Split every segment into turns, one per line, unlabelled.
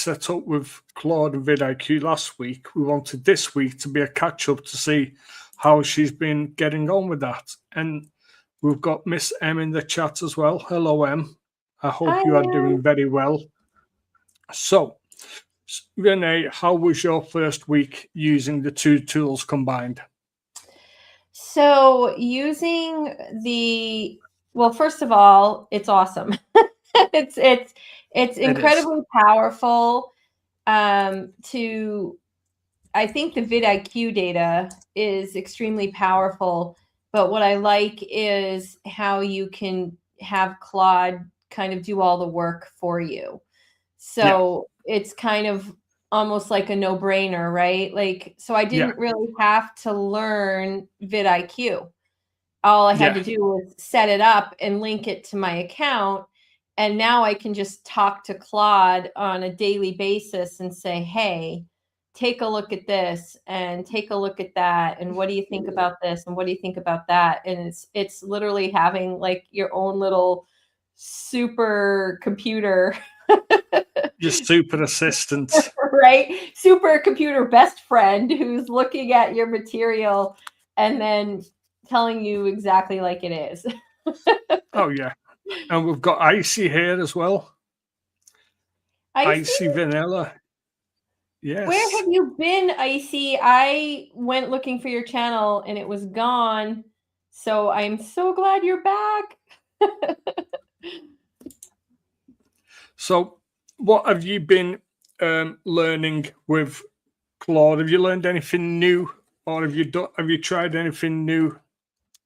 set up with Claude and VidIQ last week, we wanted this week to be a catch-up to see how she's been getting on with that. And we've got Miss M in the chat as well. Hello, M. I hope you are doing very well. So, Renee, how was your first week using the two tools combined?
So well, first of all, it's awesome. It's incredibly powerful. I think the vidIQ data is extremely powerful, but what I like is how you can have Claude kind of do all the work for you. So it's kind of almost like a no-brainer, right? Like, so I didn't really have to learn vidIQ. All I had to do was set it up and link it to my account. And now I can just talk to Claude on a daily basis and say, hey, take a look at this and take a look at that. And what do you think about this? And what do you think about that? And it's literally having like your own little super computer.
Your super assistant.
Right? Supercomputer best friend who's looking at your material and then telling you exactly like it is.
Oh, yeah. And we've got Icy here as well. Icy Vanilla. Yes.
Where have you been, Icy? I went looking for your channel and it was gone. So I'm so glad you're back.
So what have you been learning with Claude? Have you learned anything new, or have you tried anything new?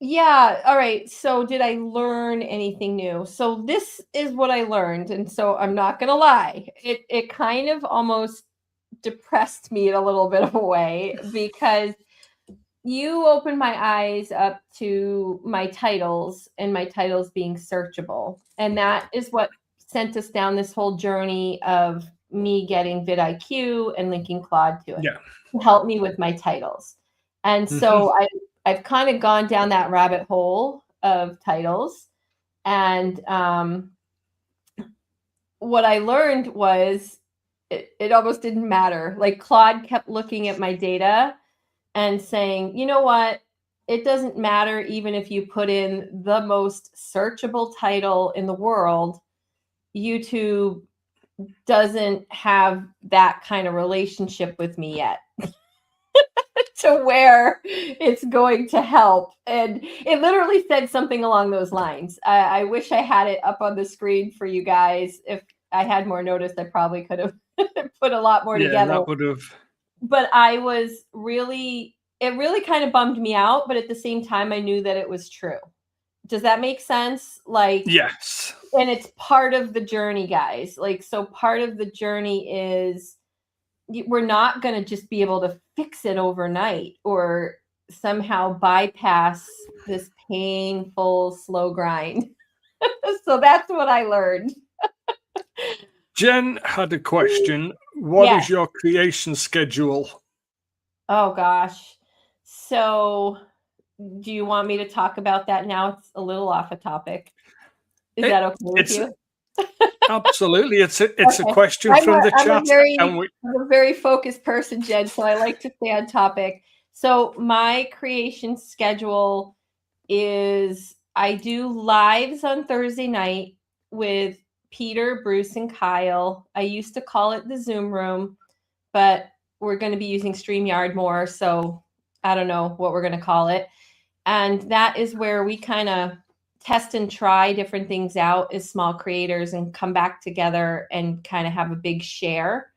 Yeah. All right. So did I learn anything new? So this is what I learned. And so I'm not going to lie. It kind of almost depressed me in a little bit of a way, because you opened my eyes up to my titles and my titles being searchable. And that is what sent us down this whole journey of me getting vidIQ and linking Claude to it to help me with my titles. And so I've kind of gone down that rabbit hole of titles. And what I learned was it almost didn't matter. Like, Claude kept looking at my data and saying, you know what? It doesn't matter even if you put in the most searchable title in the world. YouTube doesn't have that kind of relationship with me yet to where it's going to help. And it literally said something along those lines. I wish I had it up on the screen for you guys. If I had more notice, I probably could have put a lot more together.
That would have.
But it really kind of bummed me out. But at the same time, I knew that it was true. Does that make sense? Like,
yes.
And it's part of the journey, guys. Like, so part of the journey is we're not going to just be able to fix it overnight or somehow bypass this painful, slow grind. So that's what I learned.
Jen had a question. What is your creation schedule?
Oh, gosh. So do you want me to talk about that now? It's a little off a topic. Is that okay with you?
Absolutely. It's a question from the chat.
I'm a very focused person, Jen, so I like to stay on topic. So my creation schedule is I do lives on Thursday night with Peter, Bruce, and Kyle. I used to call it the Zoom room, but we're going to be using StreamYard more, so I don't know what we're going to call it. And that is where we kind of test and try different things out as small creators and come back together and kind of have a big share.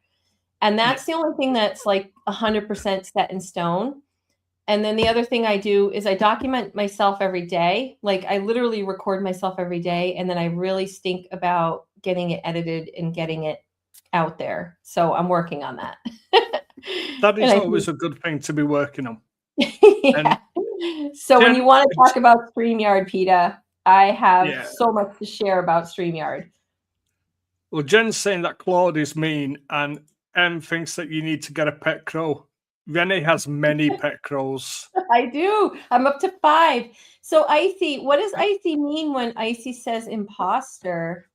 And that's the only thing that's like 100% set in stone. And then the other thing I do is I document myself every day. Like, I literally record myself every day, and then I really think about getting it edited and getting it out there. So I'm working on that.
That is always a good thing to be working on.
So when you want to talk about StreamYard, PETA, I have so much to share about StreamYard.
Well, Jen's saying that Claude is mean, and Em thinks that you need to get a pet crow. Renee has many pet crows.
I do. I'm up to 5. So Icy, what does Icy mean when Icy says imposter?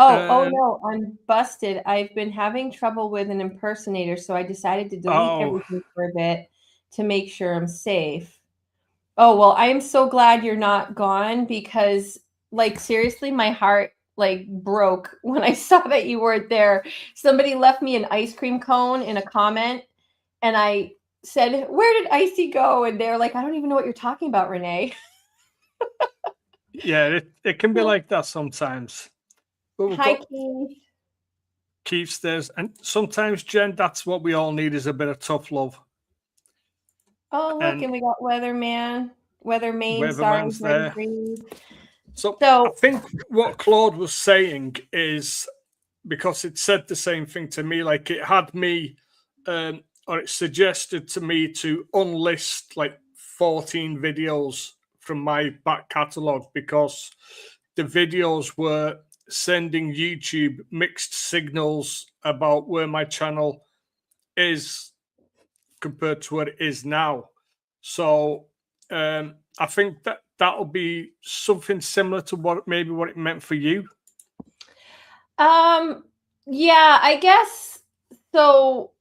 Oh no, I'm busted. I've been having trouble with an impersonator, so I decided to delete everything for a bit to make sure I'm safe. Oh, well, I am so glad you're not gone because, like, seriously, my heart, like, broke when I saw that you weren't there. Somebody left me an ice cream cone in a comment, and I said, "Where did Icy go?" And they're like, "I don't even know what you're talking about, Renee."
Yeah, it can be like that sometimes. But we've
Hi,
got
Keith.
Keith there's, and sometimes, Jen, that's what we all need is a bit of tough love.
Oh, look,
And
and we got Weatherman. Weatherman, sorry,
Weatherman's
ready
there.
for you.
So I
So,
think what Claude was saying is, because it said the same thing to me, like it had me, or it suggested to me to unlist like 14 videos from my back catalogue because the videos were sending YouTube mixed signals about where my channel is compared to what it is now. So I think that that'll be something similar to what it meant for you.
yeah, I guess so.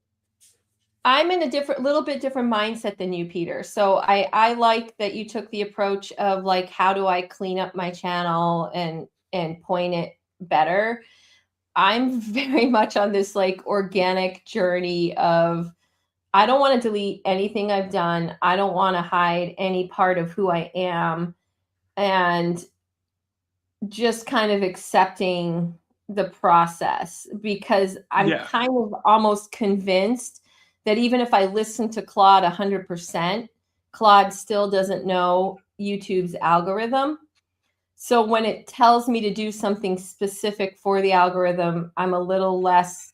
I'm in a little bit different mindset than you, Peter. So I like that you took the approach of like, how do I clean up my channel and point it better? I'm very much on this like organic journey of I don't want to delete anything I've done. I don't want to hide any part of who I am, and just kind of accepting the process because I'm kind of almost convinced that even if I listen to Claude 100%, Claude still doesn't know YouTube's algorithm. So when it tells me to do something specific for the algorithm, I'm a little less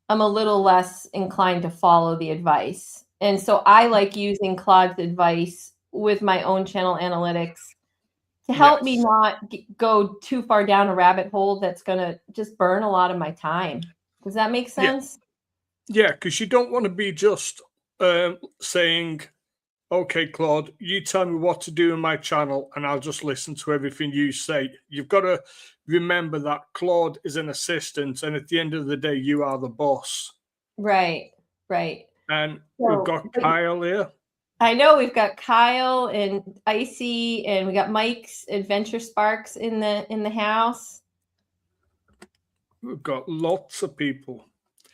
inclined to follow the advice. And so I like using Claude's advice with my own channel analytics to help me not go too far down a rabbit hole that's going to just burn a lot of my time. Does that make sense?
Yeah, because you don't want to be just saying, okay, Claude, you tell me what to do in my channel and I'll just listen to everything you say. You've got to remember that Claude is an assistant and at the end of the day, you are the boss.
Right, right.
And we've got Kyle here.
I know we've got Kyle and Icy, and we got Mike's Adventure Sparks in the house.
We've got lots of people.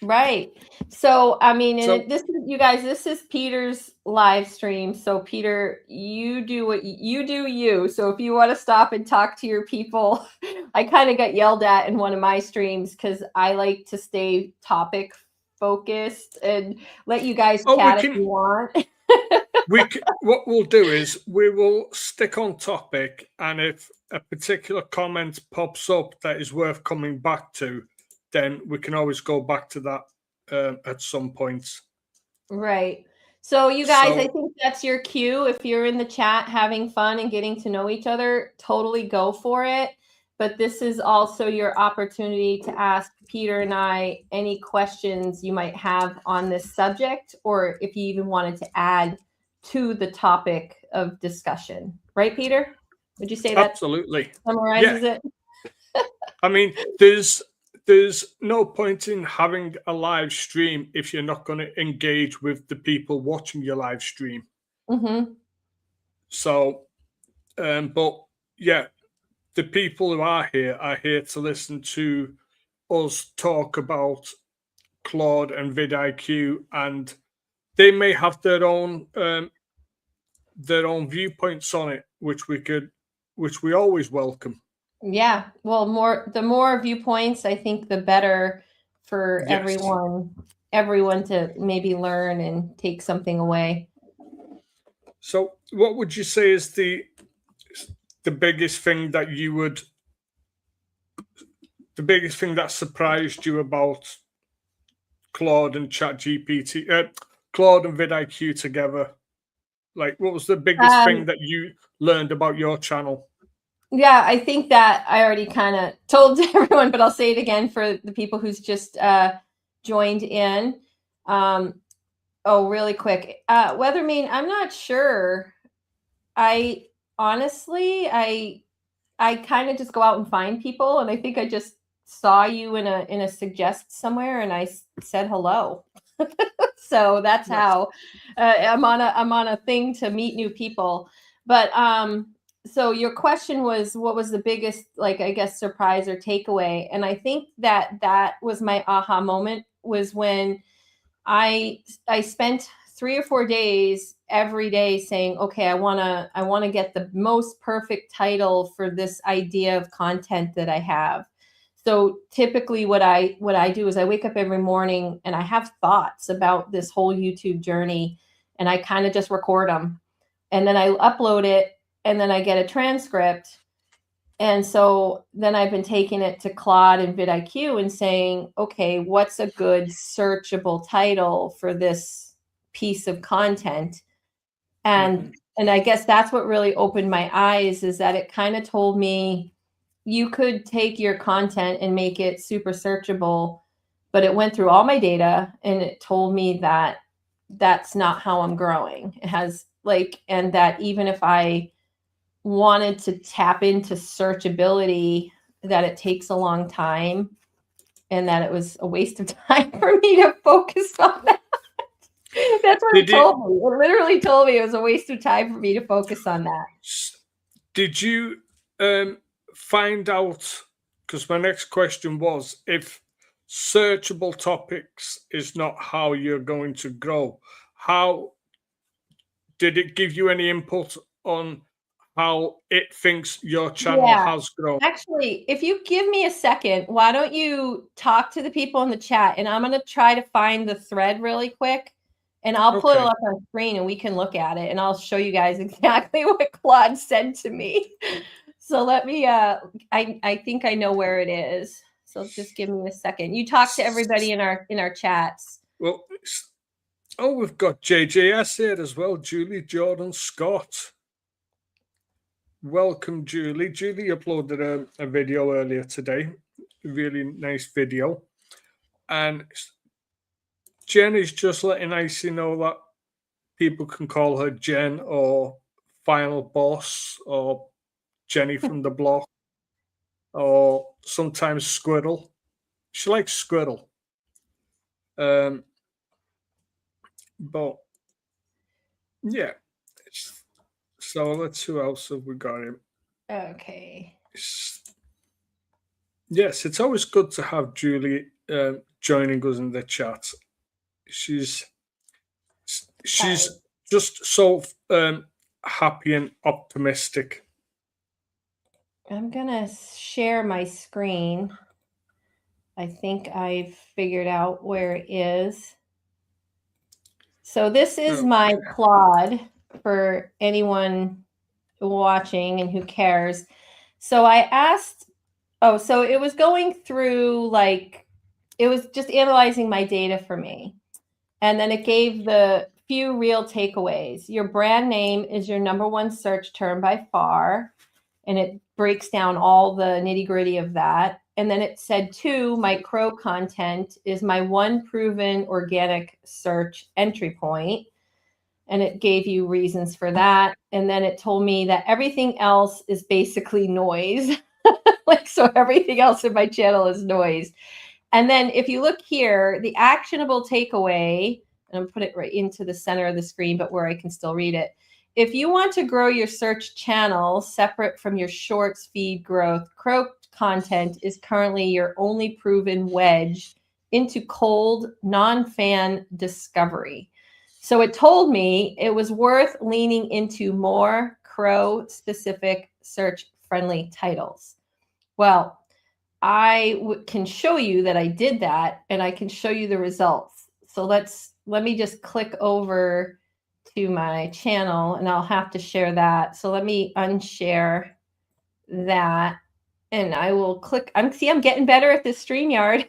Right. So I mean, and this is you guys. This is Peter's live stream. So Peter, you do what you do. You. So if you want to stop and talk to your people, I kind of got yelled at in one of my streams because I like to stay topic focused and let you guys chat if you want.
What we'll do is we will stick on topic, and if a particular comment pops up that is worth coming back to, then we can always go back to that at some point.
Right. So you guys, I think that's your cue. If you're in the chat having fun and getting to know each other, totally go for it. But this is also your opportunity to ask Peter and I any questions you might have on this subject, or if you even wanted to add to the topic of discussion. Right, Peter? Would you say that
absolutely
summarizes it?
I mean, there's no point in having a live stream if you're not going to engage with the people watching your live stream.
Mm-hmm.
So, but yeah, the people who are here to listen to us talk about Claude and vidIQ, and they may have their own viewpoints on it, which we always welcome.
Yeah, well, the more viewpoints, I think the better for everyone to maybe learn and take something away.
So, what would you say is the biggest thing that that surprised you about Claude and ChatGPT, Claude and vidIQ together? Like, what was the biggest thing that you learned about your channel?
Yeah, I think that I already kind of told everyone, but I'll say it again for the people who's just joined in. Oh, really quick. Weatherman, I'm not sure. I honestly, I kind of just go out and find people, and I think I just saw you in a suggest somewhere, and I said hello. So that's how I'm on a thing to meet new people. But so your question was, what was the biggest, like, I guess, surprise or takeaway? And I think that was my aha moment, was when I spent 3 or 4 days every day saying, okay, I want to get the most perfect title for this idea of content that I have. So typically what I do is I wake up every morning and I have thoughts about this whole YouTube journey, and I kind of just record them, and then I upload it, and then I get a transcript. And so then I've been taking it to Claude and VidIQ and saying, okay, what's a good searchable title for this piece of content? And I guess that's what really opened my eyes, is that it kind of told me you could take your content and make it super searchable, but it went through all my data and it told me that that's not how I'm growing. It has and that even if I wanted to tap into searchability, that it takes a long time, and that it was a waste of time for me to focus on that. That's what it told me. It literally told me it was a waste of time for me to focus on that.
Did you find out, because my next question was, if searchable topics is not how you're going to grow, how did it give you any input on how it thinks your channel has grown?
Actually, if you give me a second, why don't you talk to the people in the chat, and I'm going to try to find the thread really quick, and I'll pull it up on screen and we can look at it, and I'll show you guys exactly what Claude said to me. So let me, I think I know where it is. So just give me a second. You talk to everybody in our chats.
Well, we've got JJS here as well, Julie Jordan Scott. Welcome, Julie. Julie uploaded a video earlier today, a really nice video. And Jen is just letting Icy know that people can call her Jen or Final Boss or Jenny from the block, or sometimes Squirrel. She likes Squirrel. But yeah. So let's see who else have we got here.
Okay.
Yes, it's always good to have Julie joining us in the chat. She's just so happy and optimistic.
I'm gonna share my screen. I think I've figured out where it is. So this is my Claude for anyone watching and who cares. So I asked, so it was going through, it was just analyzing my data for me. And then it gave the few real takeaways. Your brand name is your #1 search term by far. And it breaks down all the nitty-gritty of that. And then it said, 2, my crow content is my 1 proven organic search entry point. And it gave you reasons for that. And then it told me that everything else is basically noise. So everything else in my channel is noise. And then if you look here, the actionable takeaway, and I'm put it right into the center of the screen, but where I can still read it. If you want to grow your search channel separate from your shorts feed growth, crow content is currently your only proven wedge into cold, non-fan discovery. So it told me it was worth leaning into more crow-specific search-friendly titles. Well, I can show you that I did that, and I can show you the results. So let me just click over to my channel, and I'll have to share that. So let me unshare that, and I will click. I'm getting better at this StreamYard.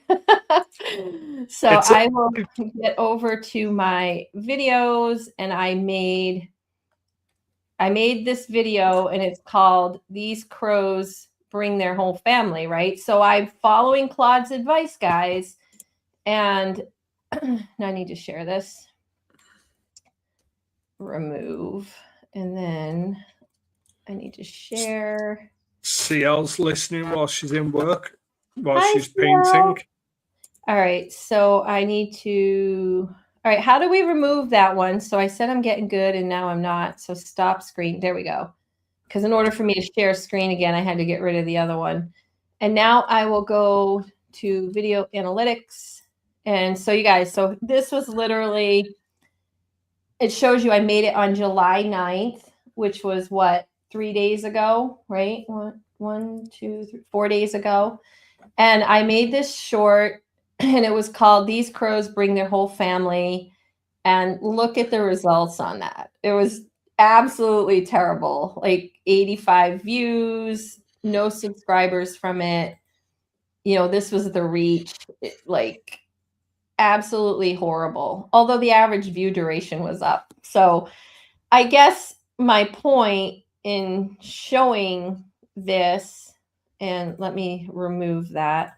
So I will get over to my videos, and I made this video, and it's called "These Crows Bring Their Whole Family," right? So I'm following Claude's advice, guys, and now I need to share this. Remove, and then I need to share.
CL's listening while she's in work. while
Hi,
she's
Phil.
painting.
All right, so I need to. All right, how do we remove that one? So I said I'm getting good, and now I'm not. So stop screen. There we go. Because in order for me to share screen again, I had to get rid of the other one. And now I will go to video analytics. And so you guys, so this was literally, it shows you I made it on July 9th, which was what, 3 days ago, right? 4 days ago. And I made this short, and it was called These Crows Bring Their Whole Family. And look at the results on that. It was absolutely terrible. Like 85 views, no subscribers from it. You know, this was the reach, like absolutely horrible. Although the average view duration was up. So I guess my point in showing this, and let me remove that.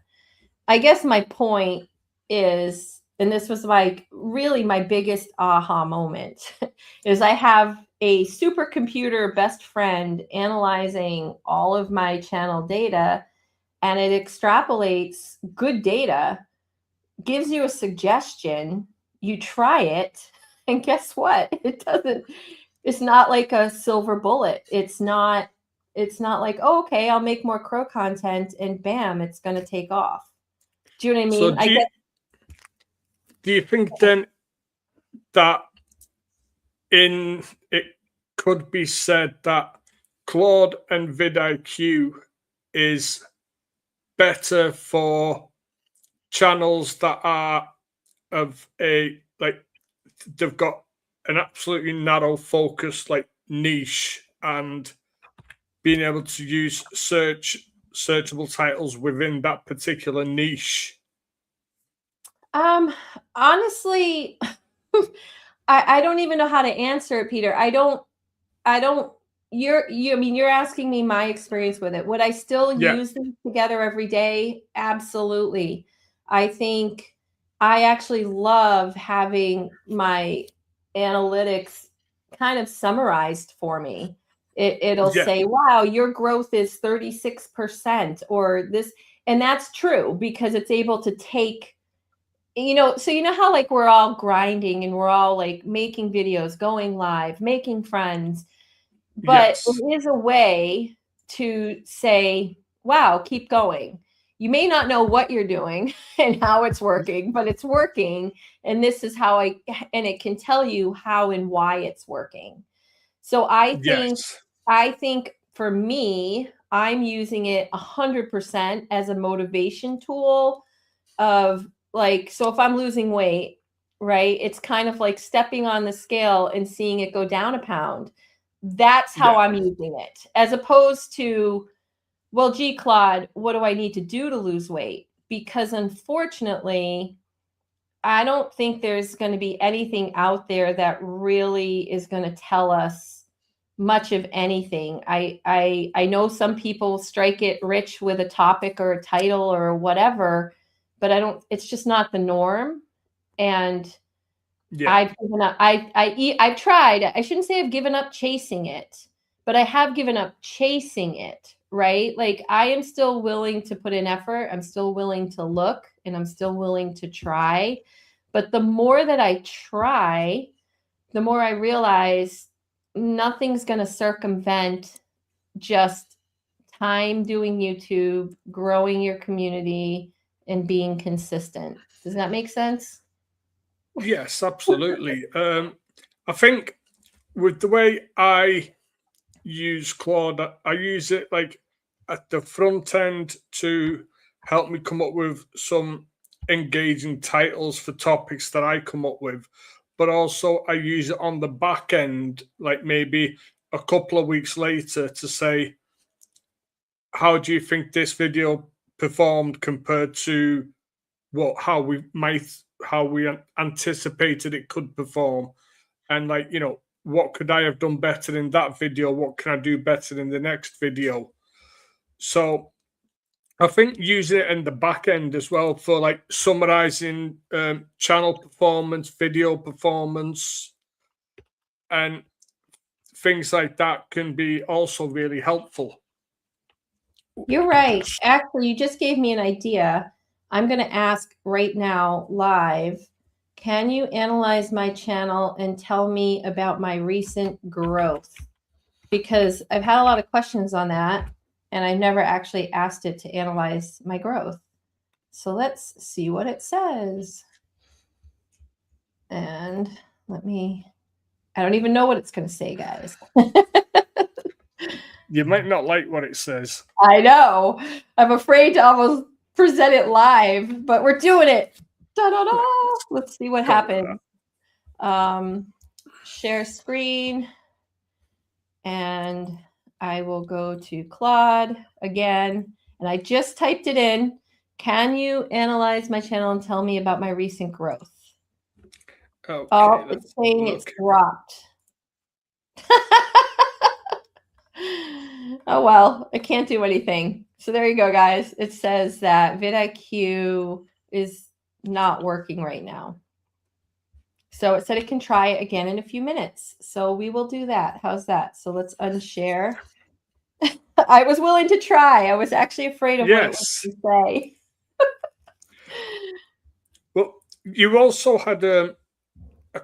I guess my point is, and this was like really my biggest aha moment, is I have a supercomputer best friend analyzing all of my channel data, and it extrapolates good data, gives you a suggestion, you try it, and guess what? It doesn't, it's not like a silver bullet. It's not like, oh, okay, I'll make more crow content and bam, it's going to take off. Do you know what I mean?
So do you think then that it could be said that Claude and VidIQ is better for channels that are of a, like, they've got an absolutely narrow focus, like niche, and being able to use searchable titles within that particular niche?
Honestly, I don't even know how to answer it, Peter. I don't, I mean, you're asking me my experience with it. Would I still
Yeah.
use them together every day? Absolutely. I think I actually love having my analytics kind of summarized for me. It'll
Yeah.
say, wow, your growth is 36%, or this, and that's true because it's able to take, you know, so you know how like we're all grinding and we're all like making videos, going live, making friends, but
Yes.
it is a way to say, wow, keep going. You may not know what you're doing and how it's working, but it's working. And this is how and it can tell you how and why it's working. So
Yes.
I think for me, I'm using it 100% as a motivation tool of like, so if I'm losing weight, right, it's kind of like stepping on the scale and seeing it go down a pound. That's how
Yeah.
I'm using it, as opposed to, well, gee, Claude, what do I need to do to lose weight? Because unfortunately, I don't think there's going to be anything out there that really is going to tell us much of anything. I know some people strike it rich with a topic or a title or whatever, but I don't, it's just not the norm. And
Yeah.
I've given up. I've tried. I shouldn't say I've given up chasing it, but I have given up chasing it, right? Like I am still willing to put in effort. I'm still willing to look, and I'm still willing to try. But the more that I try, the more I realize nothing's going to circumvent just time doing YouTube, growing your community, and being consistent. Does that make sense?
Yes, absolutely. I think with the way I use Claude, I use it like at the front end to help me come up with some engaging titles for topics that I come up with. But also, I use it on the back end, like maybe a couple of weeks later, to say, how do you think this video performed compared to how we anticipated it could perform? And, like, what could I have done better in that video? What can I do better in the next video? So I think using it in the back end as well for like summarizing channel performance, video performance, and things like that can be also really helpful.
You're right. Actually, you just gave me an idea. I'm going to ask right now live, can you analyze my channel and tell me about my recent growth? Because I've had a lot of questions on that, and I've never actually asked it to analyze my growth. So let's see what it says. And I don't even know what it's going to say, guys.
You might not like what it says.
I know. I'm afraid to almost present it live, but we're doing it. Da-da-da. Let's see what happens. Share screen. And I will go to Claude again. And I just typed it in. Can you analyze my channel and tell me about my recent growth?
Okay,
oh, it's saying it's dropped. Oh, well, I can't do anything. So there you go, guys. It says that VidIQ is not working right now. So it said it can try it again in a few minutes. So we will do that. How's that? So let's unshare. I was willing to try. I was actually afraid of what it was to say.
Well, you also had a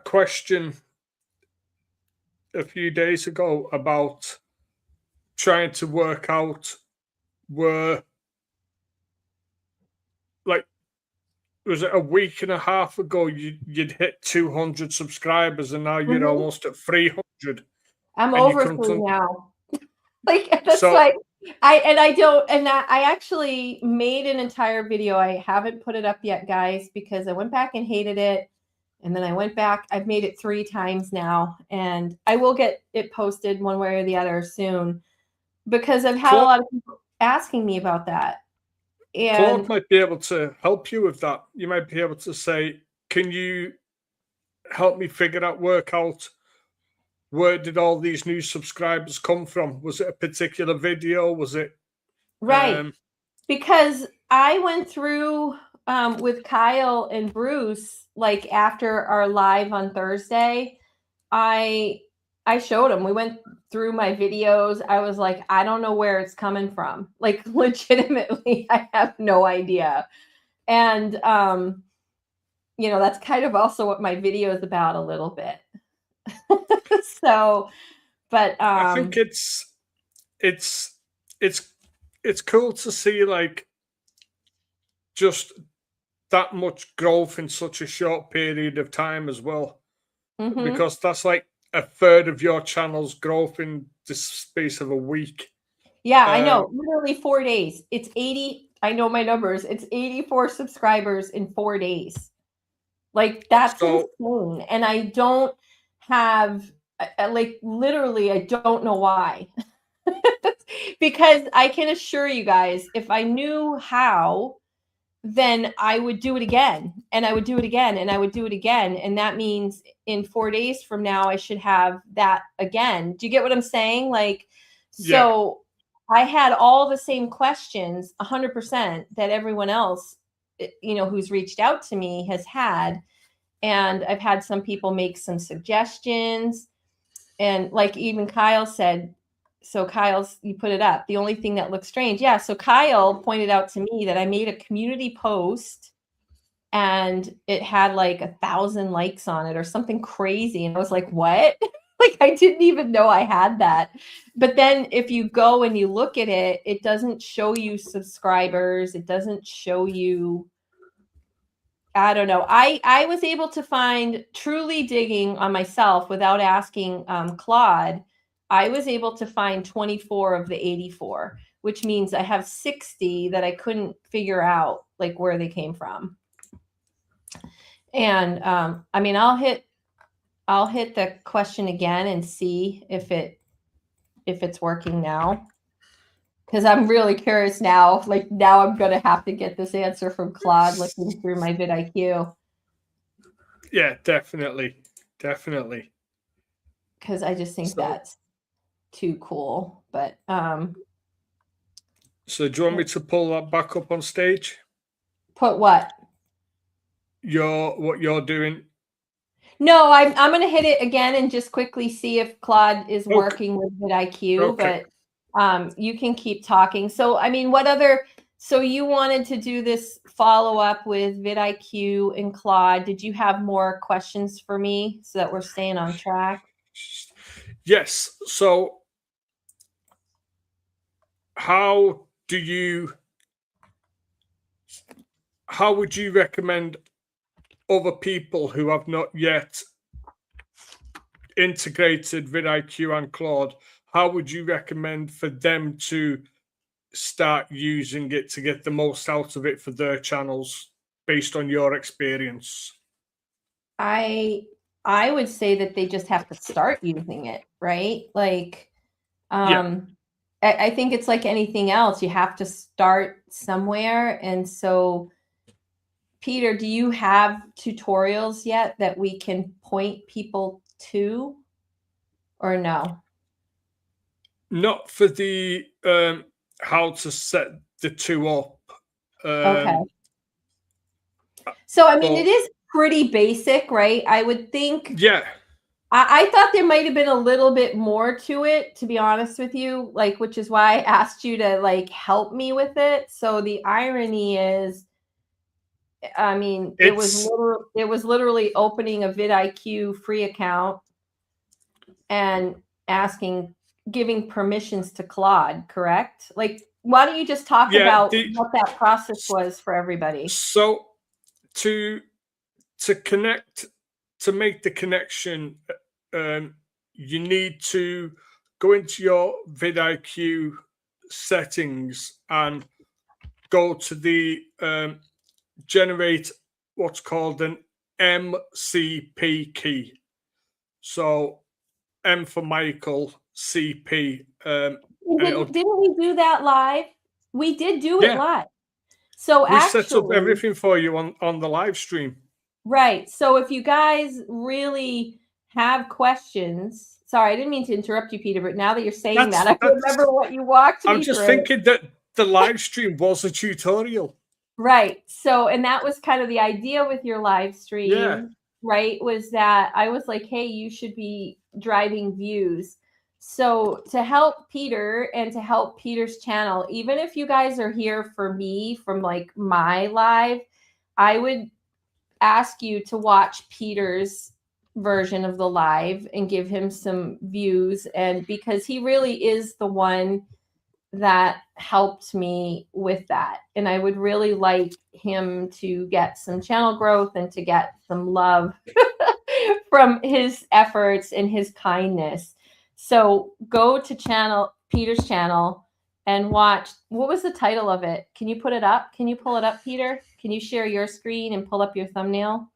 question a few days ago about trying to work out where, like, was it a week and a half ago you'd hit 200 subscribers and now you're almost at 300.
I'm over 3 now. Like, that's like, I actually made an entire video. I haven't put it up yet, guys, because I went back and hated it. And then I went back. I've made it 3 times now, and I will get it posted one way or the other soon, because I've had a lot of people asking me about that. And
Claude might be able to help you with that. You might be able to say, can you help me work out where did all these new subscribers come from? Was it a particular video? Was it?
Right. Because I went through with Kyle and Bruce, like after our live on Thursday, I showed them. We went through my videos. I was like, I don't know where it's coming from. Like, legitimately, I have no idea. And, you know, that's kind of also what my video is about a little bit. So, but
I think it's cool to see, like, just that much growth in such a short period of time as well. Because that's like a third of your channel's growth in the space of a week.
Yeah, I know. Literally 4 days. It's 80. I know my numbers. It's 84 subscribers in 4 days. Like, that's insane. And I don't have, like, literally, I don't know why. Because I can assure you guys, if I knew how, then I would do it again, and I would do it again, and I would do it again. And that means in 4 days from now, I should have that again. Do you get what I'm saying? Like, so I had all the same questions, 100%, that everyone else, you know, who's reached out to me has had. And I've had some people make some suggestions. And like even Kyle said, so Kyle's, you put it up. The only thing that looks strange. Yeah. So Kyle pointed out to me that I made a community post and it had like 1,000 likes on it or something crazy. And I was like, what? Like, I didn't even know I had that. But then if you go and you look at it, it doesn't show you subscribers. It doesn't show you, I don't know. I was able to find, truly digging on myself without asking Claude, I was able to find 24 of the 84, which means I have 60 that I couldn't figure out like where they came from. And I mean, I'll hit the question again and see if it's working now. Because I'm really curious now. Like, now I'm going to have to get this answer from Claude looking through my vidIQ.
Yeah, definitely. Definitely.
Because I just think that's too cool. But
so do you want me to pull that back up on stage?
Put what?
What you're doing?
No, I'm going to hit it again and just quickly see if Claude is working with vidIQ. Okay. You can keep talking. So, I mean, what other, so you wanted to do this follow-up with vidIQ and Claude. Did you have more questions for me so that we're staying on track?
Yes. So how would you recommend other people who have not yet integrated vidIQ and Claude, how would you recommend for them to start using it to get the most out of it for their channels based on your experience?
I would say that they just have to start using it, right? Like,
Yeah.
I think it's like anything else. You have to start somewhere. And so, Peter, do you have tutorials yet that we can point people to, or no?
Not for the how to set the two up.
Okay. So, I mean,
but
it is pretty basic, right? I would think.
yeah,
I thought there might have been a little bit more to it, to be honest with you, like, which is why I asked you to like help me with it. So the irony is, I mean, it was literally opening a vidIQ free account and giving permissions to Claude, correct? Like, why don't you just talk about what that process was for everybody?
So to connect, to make the connection, you need to go into your vidIQ settings and go to the generate what's called an MCP key. So M for Michael, CP.
Didn't we do that live? We did do it live. So
we set up everything for you on the live stream.
Right. So if you guys really have questions, sorry, I didn't mean to interrupt you, Peter, but now that you're saying that, I remember what you walked me through.
I'm just thinking that the live stream was a tutorial.
Right. So, and that was kind of the idea with your live stream, right? Was that I was like, hey, you should be driving views. So to help Peter and to help Peter's channel, even if you guys are here for me from like my live, I would ask you to watch Peter's version of the live and give him some views. And because he really is the one that helped me with that. And I would really like him to get some channel growth and to get some love from his efforts and his kindness. So go to Peter's channel and watch. What was the title of it? Can you put it up? Can you pull it up, Peter? Can you share your screen and pull up your thumbnail?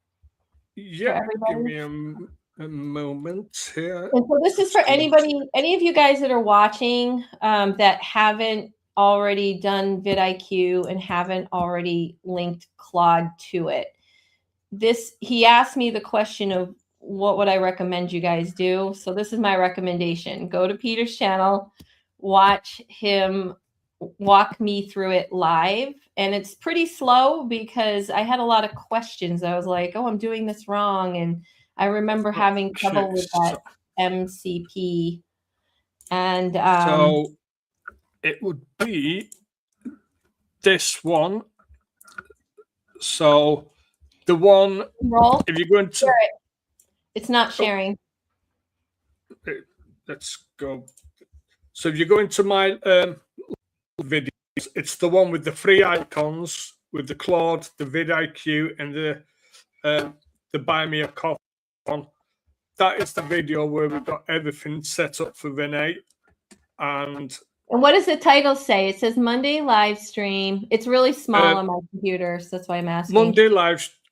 Yeah, give me a moment here.
And so this is for anybody, any of you guys that are watching that haven't already done vidIQ and haven't already linked Claude to it. He asked me the question of what would I recommend you guys do? So this is my recommendation. Go to Peter's channel, watch him walk me through it live. And it's pretty slow because I had a lot of questions. I was like, oh, I'm doing this wrong. And I remember having trouble with that MCP. And
so it would be this one. So the one, if you're going to,
it's not sharing.
Let's go. So if you go into my videos, it's the one with the three icons with the Claude, the vidIQ, and the buy me a coffee one. That is the video where we've got everything set up for Renee. And
what does the title say? It says Monday live stream. It's really small on my computer, so that's why I'm asking.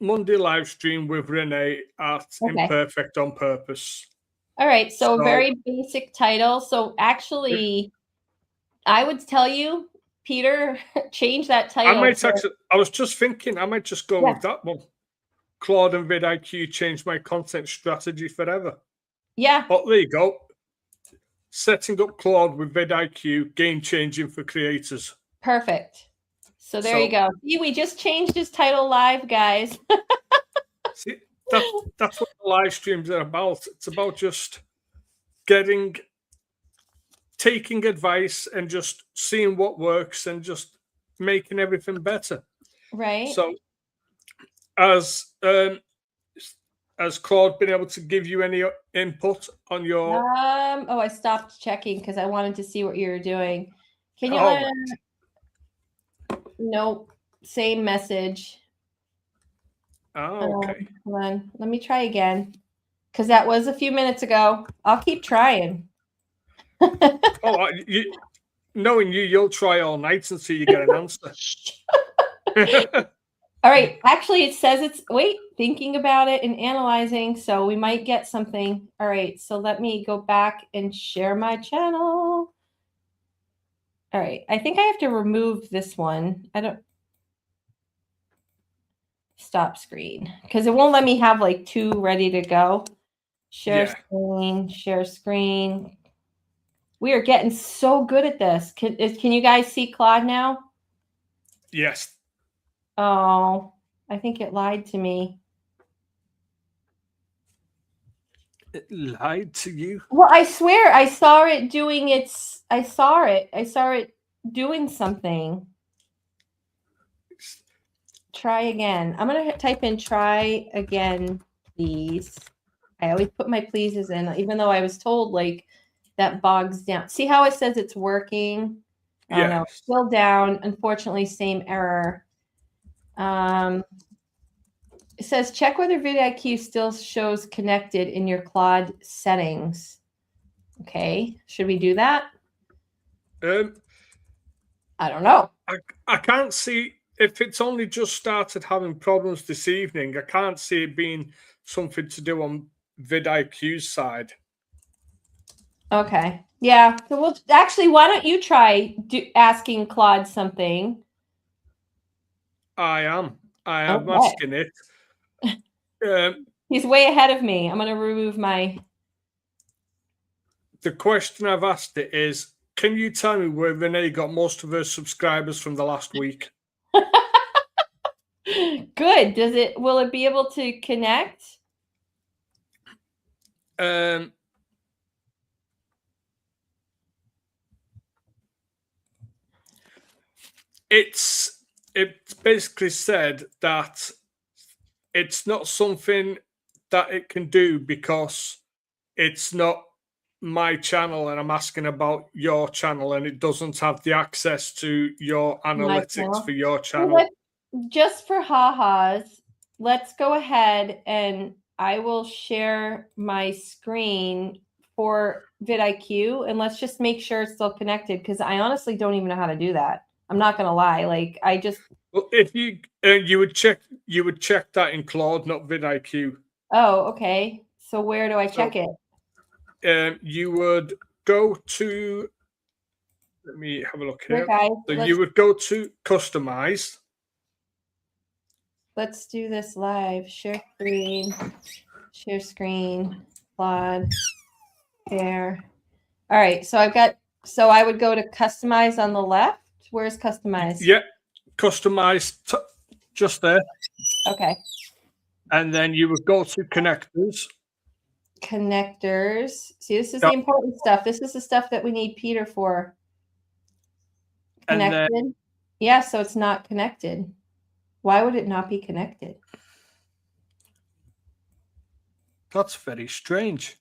Monday live stream with Renee at Imperfect on Purpose.
All right, so very basic title. So actually, I would tell you, Peter, change that title.
I was just thinking I might just go with that one. Claude and vidIQ changed my content strategy forever.
Yeah.
But there you go. Setting up Claude with vidIQ, game changing for creators.
Perfect. So there you go. See, we just changed his title live, guys.
See, that's what the live streams are about. It's about just getting taking advice and just seeing what works and just making everything better.
Right.
So has Claude been able to give you any input on your
Oh, I stopped checking because I wanted to see what you were doing. Can you
right.
Nope, same message.
Okay.
Hold on, let me try again, because that was a few minutes ago. I'll keep trying.
Knowing you'll try all night until you get an answer.
All right. Actually, it says it's thinking about it and analyzing. So we might get something. All right. So let me go back and share my channel. All right. I think I have to remove this one. I don't stop screen because it won't let me have like two ready to go. Share screen, share screen. We are getting so good at this. Can you guys see Claude now?
Yes.
Oh, I think it lied to me.
It lied to you?
Well, I swear I saw it doing its. I saw it doing something. Try again. I'm going to type in try again, please. I always put my pleases in, even though I was told like that bogs down. See how it says it's working?
Yeah.
Oh, no, still down. Unfortunately, same error. It says check whether vidIQ still shows connected in your Claude settings. Okay, should we do that? I don't know.
I can't see if it's only just started having problems this evening. I can't see it being something to do on vidIQ's side.
Okay. Yeah. So we'll actually, why don't you try asking Claude something?
I am asking it.
He's way ahead of me. I'm going to remove my.
The question I've asked it is, can you tell me where Renee got most of her subscribers from the last week?
Good. Will it be able to connect?
It basically said that it's not something that it can do because it's not my channel, and I'm asking about your channel, and it doesn't have the access to your analytics for your channel.
Well, just for ha-has, let's go ahead and I will share my screen for vidIQ, and let's just make sure it's still connected, because I honestly don't even know how to do that. I'm not going to lie. Like, I just.
Well, if you would check that in Claude, not vidIQ.
Oh, okay. So where do I check it?
You would go to. Let me have a look here.
Guys,
so you would go to customize.
Let's do this live. Share screen, Claude, share. All right. So I would go to customize on the left. Where's customize?
Yeah. Customize just there.
Okay.
And then you would go to connectors.
Connectors. See, this is the important stuff. This is the stuff that we need Peter for. Connected. Yeah, so it's not connected. Why would it not be connected?
That's very strange.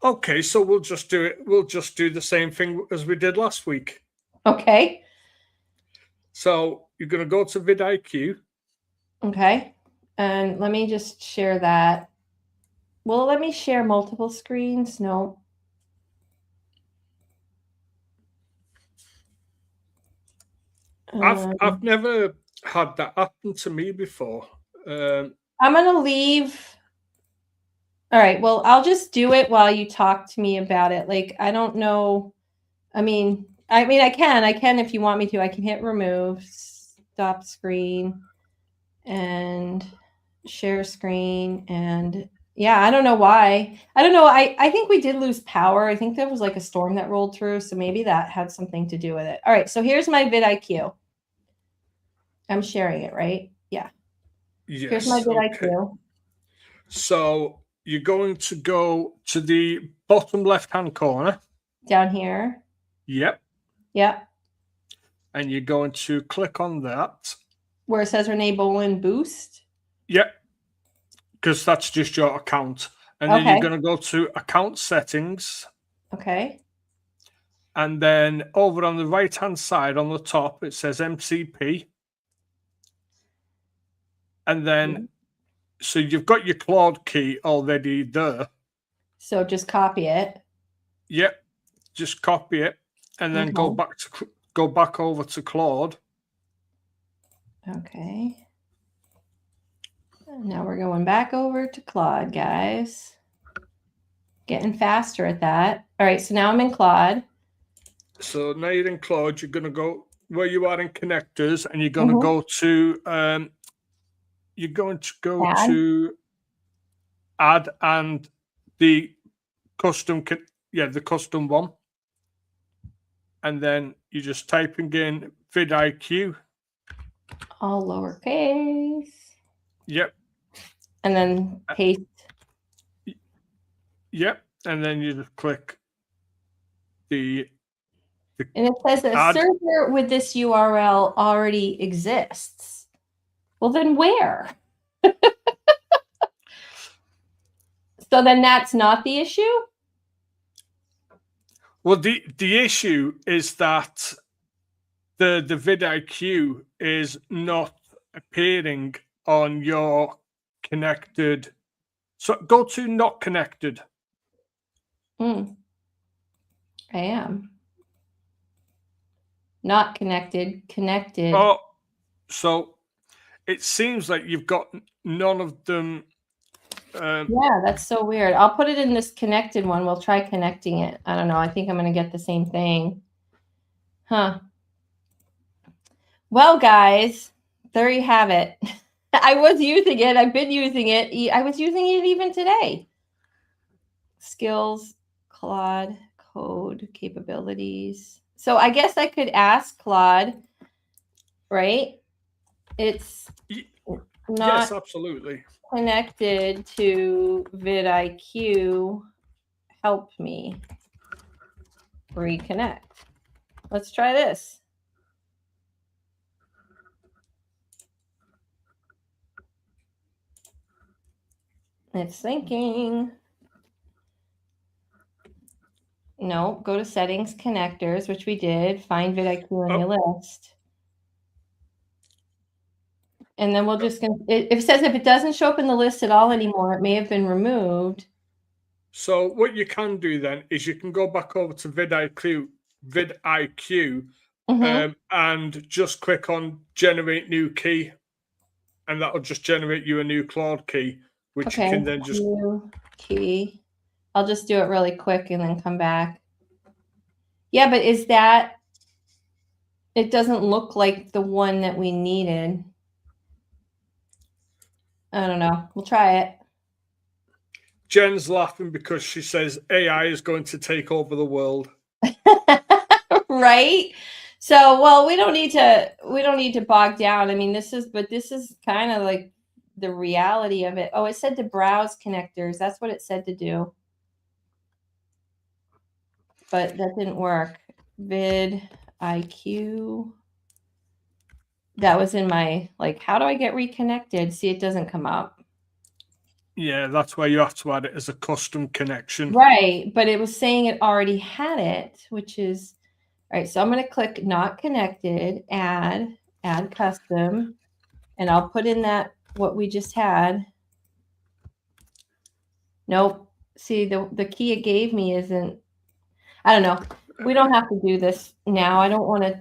Okay, so we'll just do it. We'll just do the same thing as we did last week.
Okay.
So you're going to go to vidIQ.
Okay. And let me just share that. Will it let me share multiple screens? No.
I've never had that happen to me before.
I'm going to leave. All right. Well, I'll just do it while you talk to me about it. Like, I don't know. I mean, I can if you want me to. I can hit remove, stop screen, and share screen. And yeah, I don't know why. I don't know. I think we did lose power. I think there was like a storm that rolled through. So maybe that had something to do with it. All right. So here's my vidIQ. I'm sharing it, right? Yeah.
Yes.
Here's my vidIQ.
So you're going to go to the bottom left-hand corner.
Down here.
Yep.
Yep.
And you're going to click on that.
Where it says Renee Bolin Boost?
Yep. Because that's just your account. And then you're going to go to account settings.
Okay.
And then over on the right-hand side on the top, it says MCP. And then, so you've got your Claude key already there.
So just copy it.
Yep. Just copy it. And then go back over to Claude.
Okay. Now we're going back over to Claude, guys. Getting faster at that. All right, so now I'm in Claude.
So now you're in Claude, you're going to go where you are in connectors, and you're going to go to
add.
to add and the custom, the custom one, and then you're just typing in VidIQ.
All lowercase.
Yep.
And then paste.
Yep. And then you just click the
and it says a server with this URL already exists. Well, then where? So then that's not the issue?
Well, the issue is that the VidIQ is not appearing on your connected. So go to not connected.
I am. Not connected, connected.
Oh, so it seems like you've got none of them.
Yeah, that's so weird. I'll put it in this connected one. We'll try connecting it. I don't know. I think I'm going to get the same thing. Huh. Well, guys, there you have it. I was using it. I've been using it. I was using it even today. Skills, Claude, code, capabilities. So I guess I could ask Claude, right? It's not
yes, absolutely
connected to VidIQ. Help me reconnect. Let's try this. It's thinking. No, go to settings, connectors, which we did. Find VidIQ on your list. And then we'll just, it says if it doesn't show up in the list at all anymore, it may have been removed.
So what you can do then is you can go back over to VidIQ and just click on generate new key, and that'll just generate you a new Claude key, which you can then just
new key. I'll just do it really quick and then come back. Yeah, but is that, it doesn't look like the one that we needed. I don't know. We'll try it.
Jen's laughing because she says AI is going to take over the world.
Right? So, well, we don't need to bog down. I mean, this is kind of like the reality of it. Oh, it said to browse connectors. That's what it said to do. But that didn't work. VidIQ. That was in my, like, how do I get reconnected? See, it doesn't come up.
Yeah, that's where you have to add it as a custom connection.
Right, but it was saying it already had it, which is, all right, so I'm going to click not connected, add custom, and I'll put in that, what we just had. Nope. See, the key it gave me isn't, I don't know. We don't have to do this now. I don't want to.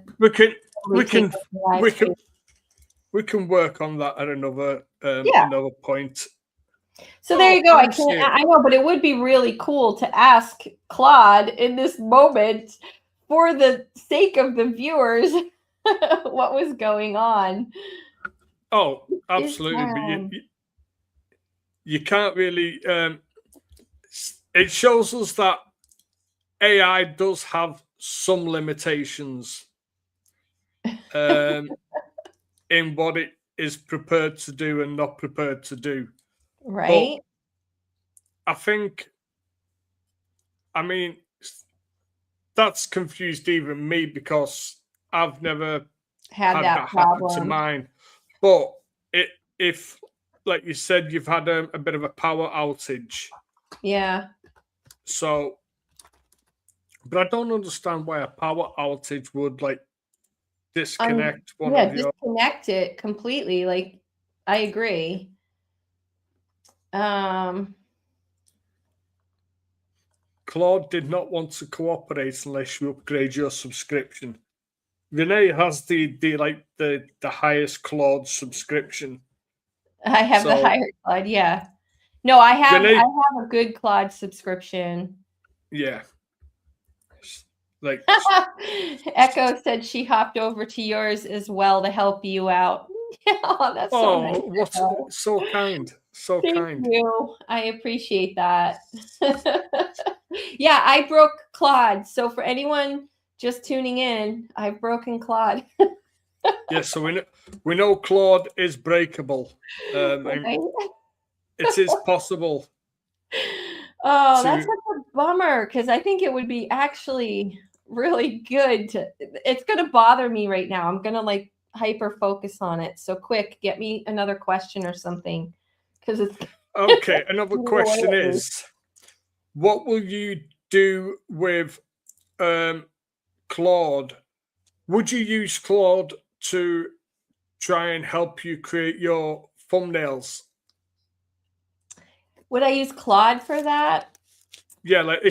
We can work on that at another another point.
So there you go. I know, but it would be really cool to ask Claude in this moment, for the sake of the viewers, what was going on.
Oh, absolutely. But you can't really. It shows us that AI does have some limitations in what it is prepared to do and not prepared to do.
Right.
I think, I mean, that's confused even me because I've never
Had
had
that
that happen to
problem.
mine. But if, like you said, you've had a bit of a power outage.
Yeah.
So, but I don't understand why a power outage would like disconnect one of your.
Disconnect it completely. Like, I agree.
Claude did not want to cooperate unless you upgrade your subscription. Renee has the highest Claude subscription.
I have the higher Claude, yeah. No, I have a good Claude subscription.
Yeah. Like
Echo said she hopped over to yours as well to help you out. Yeah, that's so nice.
What's so kind. So
Thank
kind.
you. I appreciate that. Yeah, I broke Claude. So for anyone just tuning in, I've broken Claude.
Yeah, so we know Claude is breakable.
Right?
It is possible.
Oh, that's such a bummer because I think it would be actually really good to. It's going to bother me right now. I'm going to like hyper focus on it. So quick, get me another question or something because it's
okay. Another question is, what will you do with Claude? Would you use Claude to try and help you create your thumbnails?
Would I use Claude for that?
Yeah, like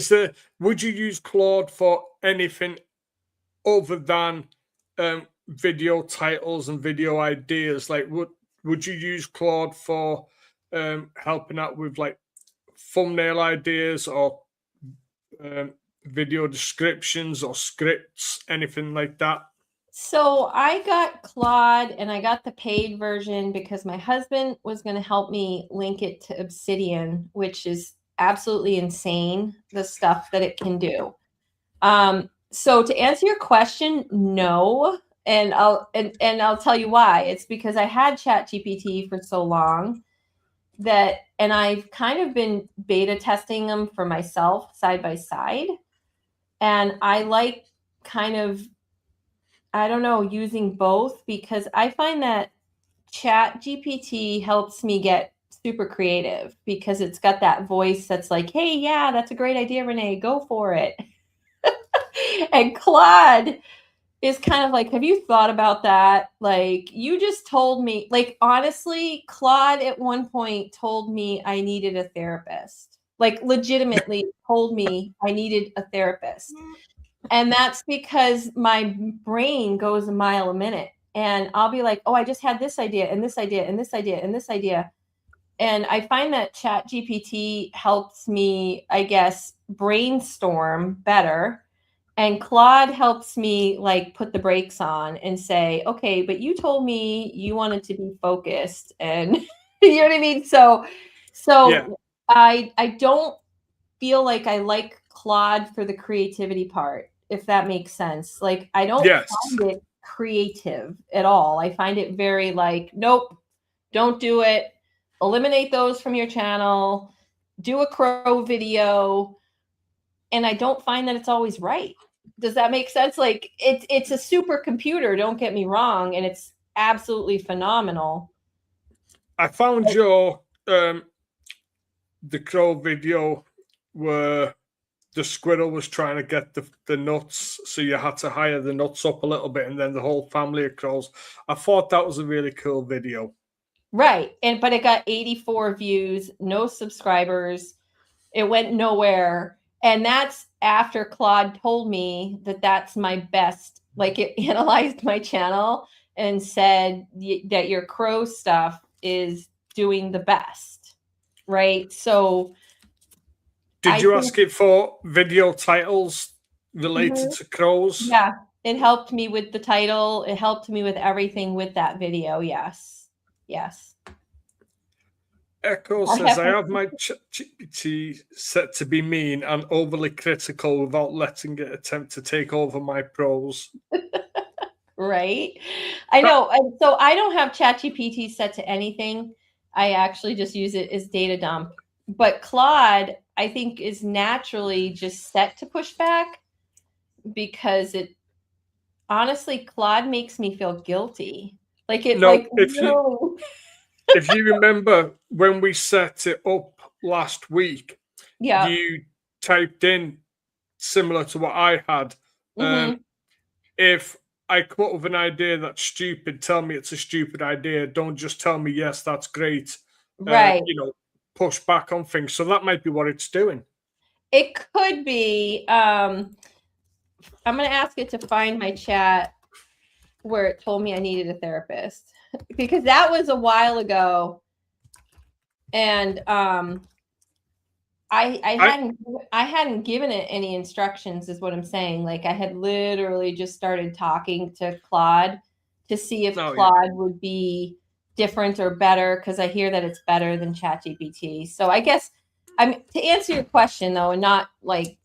would you use Claude for anything other than video titles and video ideas? Like would you use Claude for helping out with like thumbnail ideas or video descriptions or scripts, anything like that?
So I got Claude and I got the paid version because my husband was going to help me link it to Obsidian, which is absolutely insane, the stuff that it can do. So to answer your question, no. And I'll tell you why. It's because I had ChatGPT for so long and I've kind of been beta testing them for myself side by side. And I like kind of, I don't know, using both because I find that ChatGPT helps me get super creative because it's got that voice that's like, hey, yeah, that's a great idea, Renee, go for it. And Claude is kind of like, have you thought about that? Like, you just told me, like, honestly, Claude at one point told me I needed a therapist, like legitimately told me I needed a therapist. And that's because my brain goes a mile a minute. And I'll be like, oh, I just had this idea and this idea and this idea and this idea. And I find that ChatGPT helps me, I guess, brainstorm better. And Claude helps me like put the brakes on and say, okay, but you told me you wanted to be focused. And you know what I mean? So yeah. I don't feel like I like Claude for the creativity part, if that makes sense. Like I don't find it creative at all. I find it very like, nope, don't do it. Eliminate those from your channel. Do a crow video. And I don't find that it's always right. Does that make sense? Like it's a supercomputer, don't get me wrong, and it's absolutely phenomenal.
I found your the crow video where the squirrel was trying to get the nuts, so you had to hire the nuts up a little bit, and then the whole family of crows. I thought that was a really cool video.
Right, but it got 84 views, no subscribers. It went nowhere, and that's after Claude told me that that's my best. Like it analyzed my channel and said that your crow stuff is doing the best, right? So
did you ask it for video titles related to crows?
Yeah, it helped me with the title. It helped me with everything with that video. Yes.
Echo says, I have my ChatGPT set to be mean and overly critical without letting it attempt to take over my pros.
Right? I know. And so I don't have ChatGPT set to anything. I actually just use it as data dump. But Claude, I think, is naturally just set to push back because it honestly, Claude makes me feel guilty. Like it,
No,
like literally.
if you remember when we set it up last week,
Yeah.
you typed in similar to what I had.
Mm-hmm.
If I come up with an idea that's stupid, tell me it's a stupid idea. Don't just tell me yes, that's great.
Right.
Push back on things. So that might be what it's doing.
It could be. I'm going to ask it to find my chat where it told me I needed a therapist because that was a while ago, and I hadn't given it any instructions, is what I'm saying. Like I had literally just started talking to Claude to see if Claude would be different or better, because I hear that it's better than ChatGPT. So I guess to answer your question though, and not like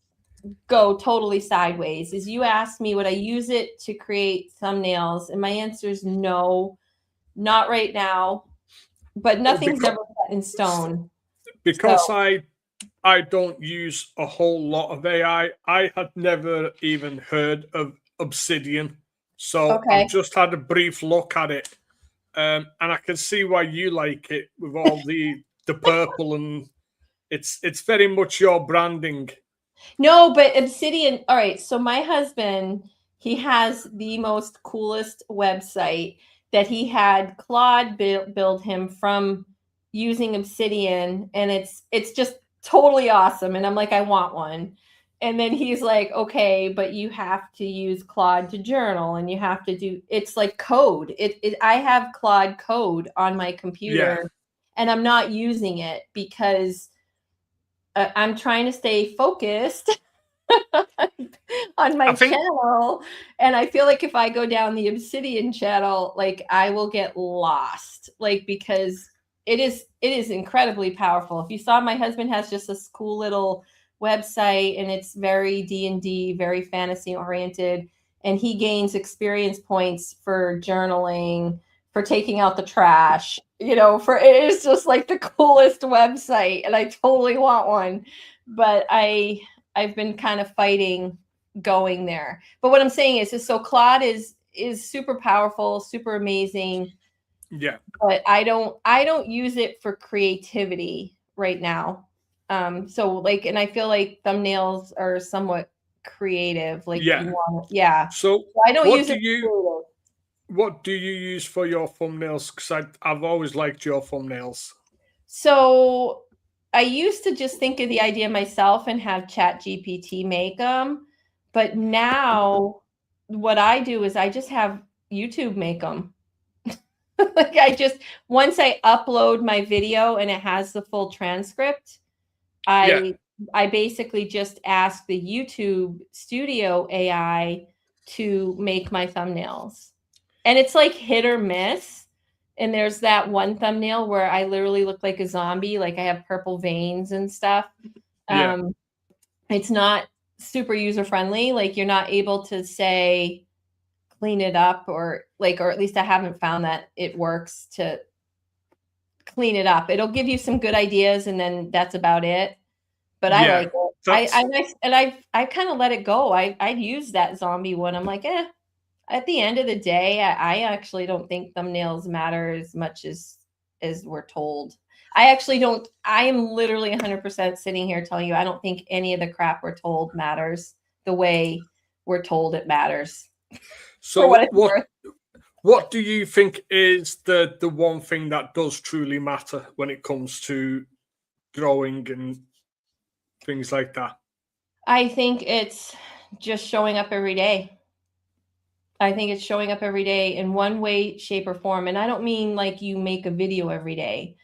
go totally sideways, is you asked me would I use it to create thumbnails, and my answer is no, not right now. But nothing's ever set in stone.
Because I don't use a whole lot of AI. I had never even heard of Obsidian. So I've just had a brief look at it. And I can see why you like it with all the purple, and it's very much your branding.
No, but Obsidian, all right. So my husband, he has the most coolest website that he had Claude build him from using Obsidian, and it's just totally awesome. And I'm like, I want one. And then he's like, okay, but you have to use Claude to journal, and you have to do it's like code. I have Claude code on my computer, and I'm not using it because I'm trying to stay focused on my channel, and I feel like if I go down the Obsidian channel, like I will get lost, like because it is incredibly powerful. If you saw, my husband has just this cool little website, and it's very D&D, very fantasy oriented, and he gains experience points for journaling, for taking out the trash, for it is just like the coolest website, and I totally want one. But I've been kind of fighting going there. But what I'm saying is so Claude is super powerful, super amazing.
Yeah.
But I don't use it for creativity right now. So like, and I feel like thumbnails are somewhat creative. Like
So
I don't use it.
What do you use for your thumbnails? Because I've always liked your thumbnails.
So I used to just think of the idea myself and have ChatGPT make them. But now what I do is I just have YouTube make them. Like once I upload my video and it has the full transcript, I basically just ask the YouTube Studio AI to make my thumbnails. And it's like hit or miss. And there's that one thumbnail where I literally look like a zombie, like I have purple veins and stuff. It's not super user friendly. Like you're not able to say clean it up, or at least I haven't found that it works to clean it up. It'll give you some good ideas, and then that's about it. But I like it. I kind of let it go. I'd use that zombie one. I'm like, at the end of the day, I actually don't think thumbnails matter as much as we're told. I actually don't. I am literally 100% sitting here telling you I don't think any of the crap we're told matters the way we're told it matters.
So what do you think is the one thing that does truly matter when it comes to growing and things like that?
I think it's just showing up every day. I think it's showing up every day in one way, shape, or form. And I don't mean like you make a video every day,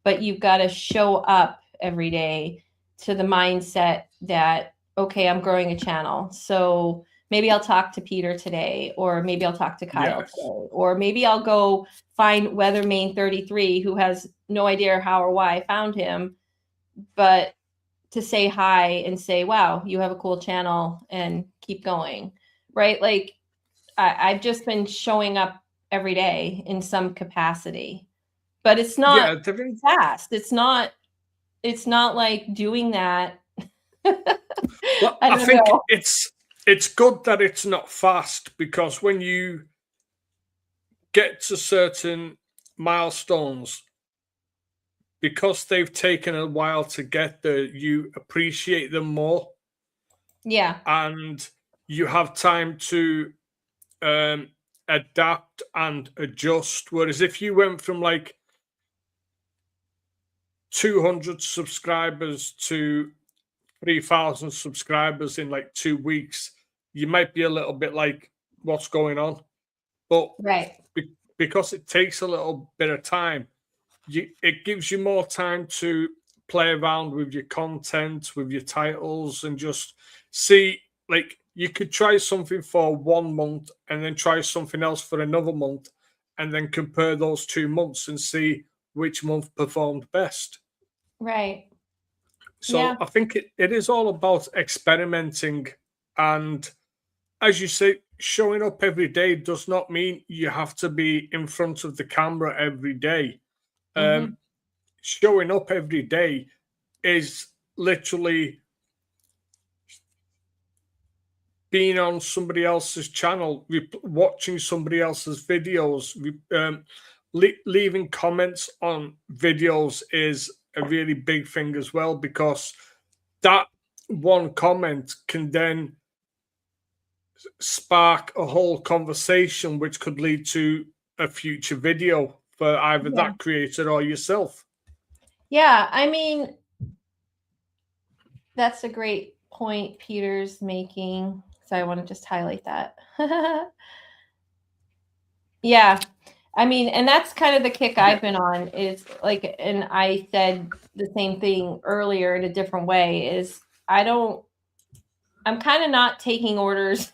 but you've got to show up every day to the mindset that, okay, I'm growing a channel. So maybe I'll talk to Peter today, or maybe I'll talk to Kyle today, or maybe I'll go find Weathermain33, who has no idea how or why I found him, but to say hi and say, wow, you have a cool channel, and keep going, right? Like I've just been showing up every day in some capacity, but it's not fast. It's not it's not like doing that.
Well,
I
I
don't
think
know.
it's good that it's not fast, because when you get to certain milestones, because they've taken a while to get there, you appreciate them more,
Yeah.
and you have time to um, adapt and adjust. Whereas if you went from like 200 subscribers to 3,000 subscribers in like 2 weeks, you might be a little bit like, what's going on? But
Right.
because it takes a little bit of time, it gives you more time to play around with your content, with your titles, and just see, like, you could try something for 1 month and then try something else for another month, and then compare those 2 months and see which month performed best.
Right.
So
Yeah.
I think it is all about experimenting. And as you say, showing up every day does not mean you have to be in front of the camera every day.
Mm-hmm.
Showing up every day is literally being on somebody else's channel, watching somebody else's videos, leaving comments on videos is a really big thing as well, because that one comment can then spark a whole conversation, which could lead to a future video for either
Yeah.
that creator or yourself.
Yeah. I mean, that's a great point Peter's making. So I want to just highlight that. Yeah. I mean, and that's kind of the kick I've been on, is like, and I said the same thing earlier in a different way, is I'm kind of not taking orders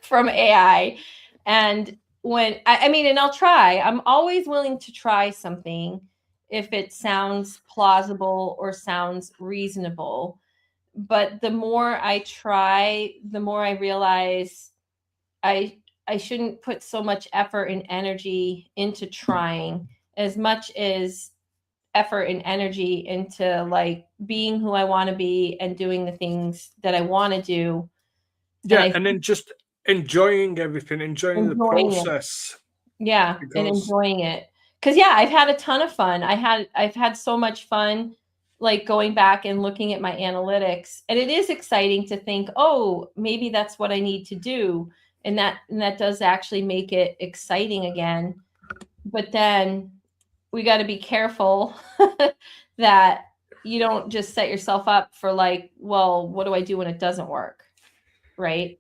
from AI. And I mean, and I'll try, I'm always willing to try something if it sounds plausible or sounds reasonable. But the more I try, the more I realize I I shouldn't put so much effort and energy into trying as much as effort and energy into like being who I want to be and doing the things that I want to do. And
Yeah,
I
and then just enjoying everything, enjoying the
enjoying it.
process,
Yeah, and
because
enjoying it. Cuz yeah, I've had a ton of fun. I've had so much fun like going back and looking at my analytics. And it is exciting to think, "Oh, maybe that's what I need to do." And that does actually make it exciting again. But then we got to be careful that you don't just set yourself up for like, well, what do I do when it doesn't work? Right?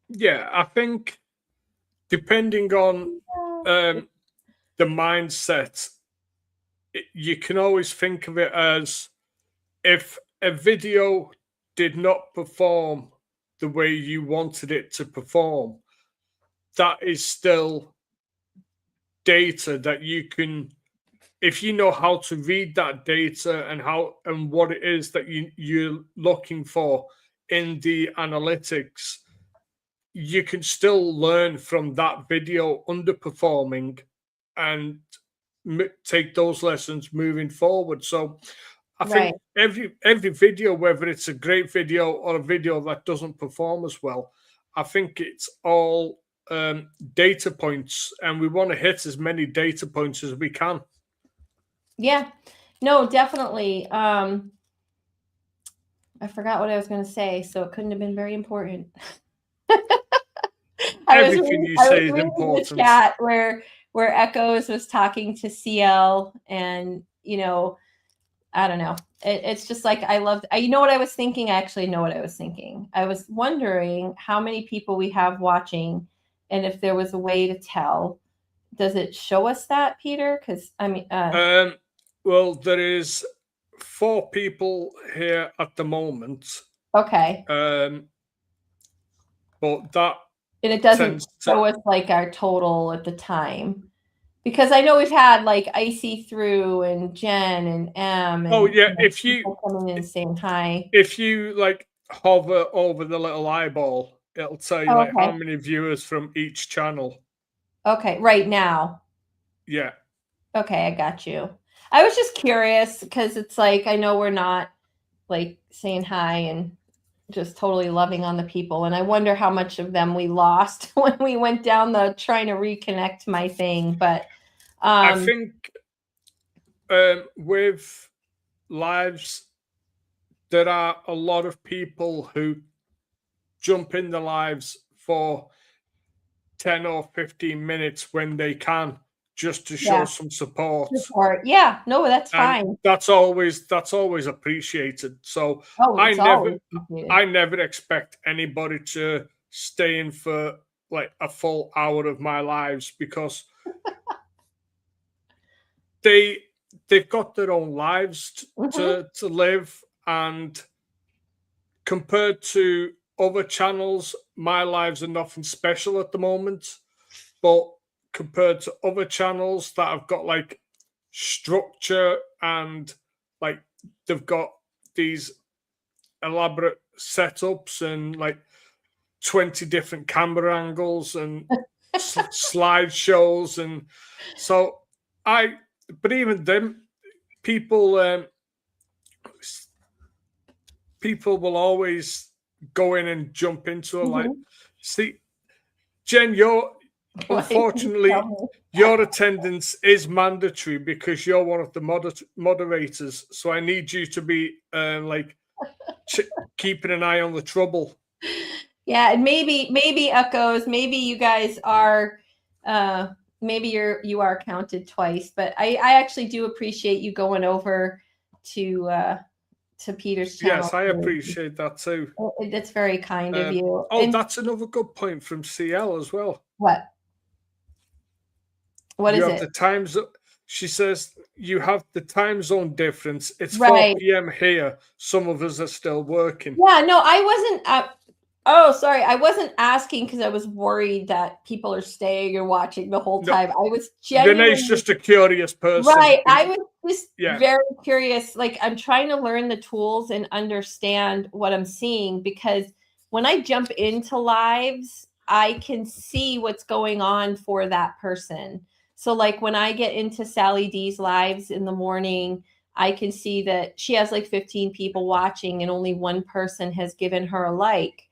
yeah, I think depending on um, the mindset, you can always think of it as, if a video did not perform the way you wanted it to perform, that is still data that you can, if you know how to read that data and how and what it is that you're looking for in the analytics, you can still learn from that video underperforming and take those lessons moving forward. So I
Right.
think every video, whether it's a great video or a video that doesn't perform as well, I think it's all data points, and we want to hit as many data points as we can.
Yeah. No, definitely. I forgot what I was going to say, so it couldn't have been very important.
Everything you
I was
say is
reading the
important.
chat where Echoes was talking to CL, and I don't know. It's just like you know what I was thinking? I actually know what I was thinking. I was wondering how many people we have watching, and if there was a way to tell. Does it show us that, Peter? Because I mean,
Well, there is 4 people here at the moment,
okay,
but that
and it doesn't
tends to.
show us like our total at the time. Because I know we've had like Icy Through and Jen and M
Oh
and
yeah,
people coming in and saying hi.
if you like hover over the little eyeball, it'll tell you
Oh,
like how
okay.
many viewers from each channel.
Okay, right now.
Yeah.
Okay, I got you. I was just curious because it's like, I know we're not like saying hi and just totally loving on the people. And I wonder how much of them we lost when we went down the trying to reconnect my thing. But
I think with lives, there are a lot of people who jump in the lives for 10 or 15 minutes when they can, just to show
yeah,
some support.
yeah, no, that's
And
fine.
that's always appreciated. So
Oh,
I
it's
never
always appreciated.
I never expect anybody to stay in for like a full hour of my lives, because they've got their own lives
Mhm.
to live, and compared to other channels, my lives are nothing special at the moment. But compared to other channels that have got like structure and like they've got these elaborate setups and like 20 different camera angles and slideshows, and so I but even them people people will always go in and jump into it. Like,
Mhm.
see, Jen, you're
What? Tell
unfortunately
me.
your attendance is mandatory because you're one of the moderators. So I need you to be like keeping an eye on the trouble.
Yeah, and maybe echoes, maybe you guys are maybe you are counted twice, but I actually do appreciate you going over to Peter's channel.
Yes, I appreciate that too.
That's very kind of you.
Oh,
And
that's another good point from CL as well.
what? What
You
is
have
it?
the times. She says you have the time zone difference. It's
Right.
4 p.m. here. Some of us are still working.
Yeah, no, I wasn't oh, sorry. I wasn't asking because I was worried that people are staying and watching the whole
No,
time. I was
Renee's
genuinely
just a curious person.
right. I was just
Yeah,
very curious. Like, I'm trying to learn the tools and understand what I'm seeing because when I jump into lives, I can see what's going on for that person. So, like, when I get into Sally D's lives in the morning, I can see that she has like 15 people watching and only one person has given her a like.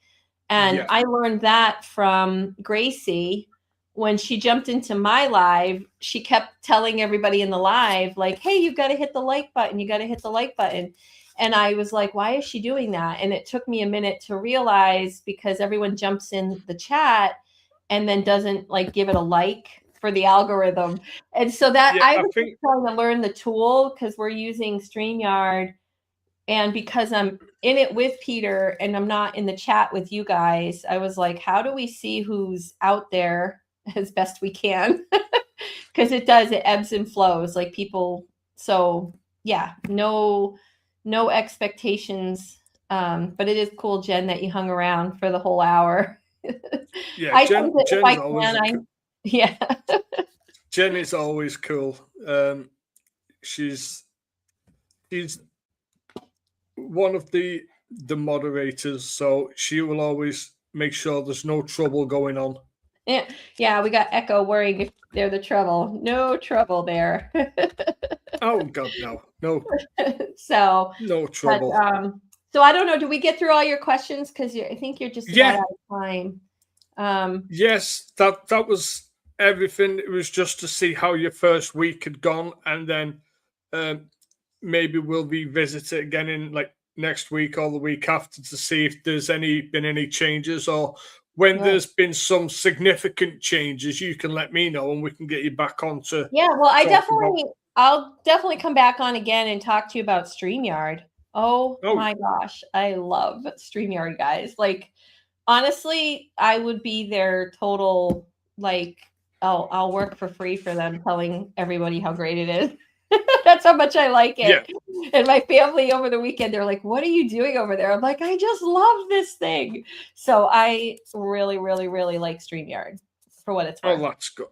And
yeah,
I learned that from Gracie when she jumped into my live. She kept telling everybody in the live, like, hey, you've got to hit the like button. You got to hit the like button. And I was like, why is she doing that? And it took me a minute to realize because everyone jumps in the chat and then doesn't like give it a like for the algorithm. And so that
yeah.
I
I
was just
think
trying to learn the tool because we're using StreamYard and because I'm in it with Peter and I'm not in the chat with you guys, I was like, how do we see who's out there as best we can? Because it ebbs and flows like people. So yeah, no expectations. But it is cool, Jen, that you hung around for the whole hour.
yeah.
I think that if
Jen's
I
always
can, yeah.
Jen is always cool. She's she's one of the moderators, so she will always make sure there's no trouble going on.
Yeah, we got Echo worrying if they're the trouble. No trouble there.
Oh God, no,
So,
no
but
trouble.
so I don't know. Do we get through all your questions? Because I think you're just about
Yeah,
out of time.
yes, that was everything. It was just to see how your first week had gone, and then um, maybe we'll revisit it again in like next week or the week after to see if there's been any changes, or when
Right.
there's been some significant changes. You can let me know, and we can get you back on to
Yeah. Well,
talk about.
I'll definitely come back on again and talk to you about StreamYard. Oh
Oh
my gosh, I love StreamYard, guys. Like, honestly, I would be their total like. Oh, I'll work for free for them, telling everybody how great it is. That's how much I like
yeah,
it. And my family over the weekend, they're like, what are you doing over there? I'm like, I just love this thing. So I really, really, really like StreamYard for what it's
oh
worth.
that's good.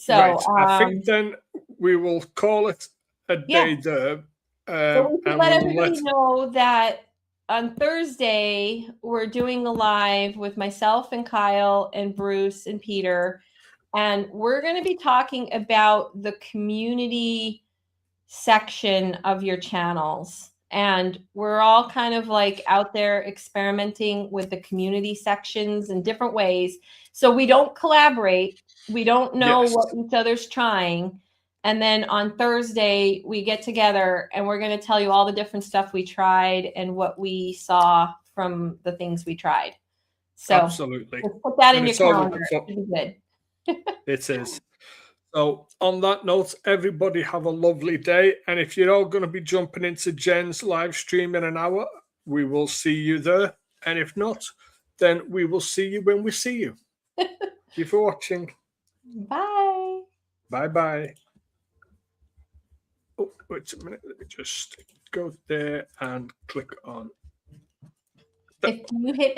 Right,
So
I think then we will call it a
yeah.
day there,
So we should
and
let
we'll
everybody
let.
know that on Thursday, we're doing a live with myself and Kyle and Bruce and Peter. And we're going to be talking about the community section of your channels. And we're all kind of like out there experimenting with the community sections in different ways. So we don't collaborate. We don't know what each other's trying. And then on Thursday, we get together and we're going to tell you all the different stuff we tried and what we saw from the things we tried. So
absolutely.
put that in your calendar. It'll be good.
It is. So on that note, everybody have a lovely day. And if you're all going to be jumping into Jen's live stream in an hour, we will see you there. And if not, then we will see you when we see you. Thank you for watching.
Bye.
Bye-bye. Oh, wait a minute. Let me just go there and click on.
If you hit